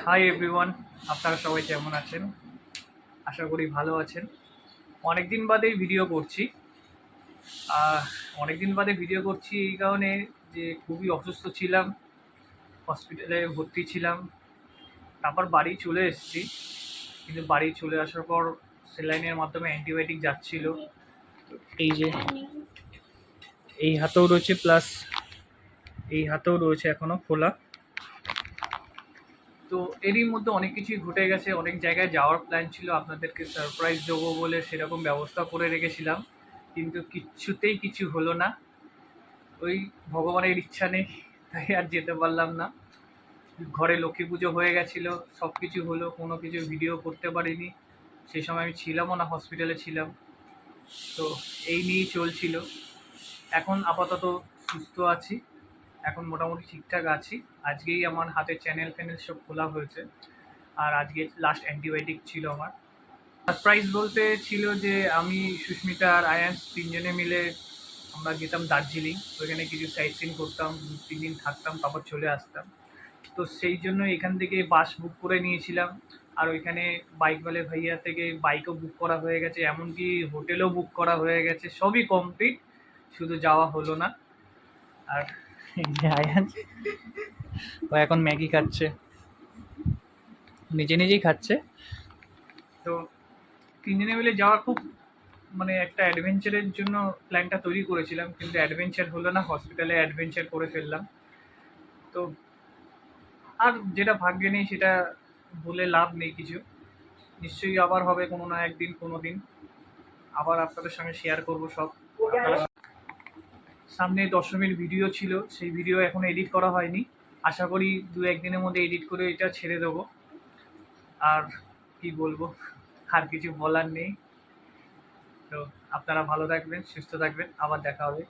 Hi everyone, আপনারা সবাই কেমন আছেন? আশা করি ভালো আছেন। অনেকদিন বাদেই ভিডিও করছি। আহ, অনেকদিন বাদে ভিডিও করছি এই কারণে যে খুবই অসুস্থ ছিলাম, হসপিটালে ভর্তি ছিলাম। তারপর বাড়ি চলে এসেছি, কিন্তু বাড়ি চলে আসার পর স্যালাইনের মাধ্যমে অ্যান্টিবায়োটিক যাচ্ছিল। এই যে এই হাতেও রয়েছে, প্লাস এই হাতেও রয়েছে এখনো খোলা। তো এরই মধ্যে অনেক কিছুই ঘটে গেছে, অনেক জায়গায় যাওয়ার প্ল্যান ছিল, আপনাদেরকে সারপ্রাইজ দেবো বলে সেরকম ব্যবস্থা করে রেখেছিলাম, কিন্তু কিচ্ছুতেই কিছু হলো না। ওই ভগবানের ইচ্ছা নেই, তাই আর যেতে পারলাম না। ঘরে লক্ষ্মী পুজো হয়ে গেছিলো, সব কিছু হলো, কোনো কিছু ভিডিও করতে পারিনি। সেই সময় আমি ছিলামও না, হসপিটালে ছিলাম। তো এই নিয়েই চলছিল। এখন আপাতত সুস্থ আছি, এখন মোটামুটি ঠিকঠাক আছি। আজকেই আমার হাতে চ্যানেল ফ্যানেল সব খোলা হয়েছে, আর আজকে লাস্ট অ্যান্টিবায়োটিক ছিল আমার। সারপ্রাইজ বলতে ছিল যে আমি, সুস্মিতা আর আয়ান্স তিনজনে মিলে আমরা যেতাম দার্জিলিং। ওইখানে কিছু সাইট সিন করতাম, 3 দিন থাকতাম, তারপর চলে আসতাম। তো সেই জন্য এখান থেকে বাস বুক করে নিয়েছিলাম। আর ওইখানে বাইকওয়ালে ভাইয়া থেকে বাইকও বুক করা হয়ে গেছে, এমনকি হোটেলও বুক করা হয়ে গেছে, সবই কমপ্লিট, শুধু যাওয়া হলো না। আর এই যে আয়ান, ও এখন ম্যাগি খাচ্ছে, নিজে নিজেই খাচ্ছে। তো তিনজনে মিলে যাওয়ার খুব, মানে একটা অ্যাডভেঞ্চারের জন্য প্ল্যানটা তৈরি করেছিলাম, কিন্তু অ্যাডভেঞ্চার হলো না, হসপিটালে অ্যাডভেঞ্চার করে ফেললাম। তো আর যেটা ভাগ্যে নেই সেটা বলে লাভ নেই কিছু। নিশ্চয়ই আবার হবে কোনো না একদিন, কোনো দিন আবার আপনাদের সঙ্গে শেয়ার করব সব। আপনারা, সামনে দশমীর ভিডিও ছিল, সেই ভিডিও এখনো এডিট করা হয়নি। আশা করি 2-1 দিনের মধ্যে এডিট করে এটা ছেড়ে দেবো। আর কি বলবো, আর কিছু বলার নেই। তো আপনারা ভালো থাকবেন, সুস্থ থাকবেন, আবার দেখা হবে।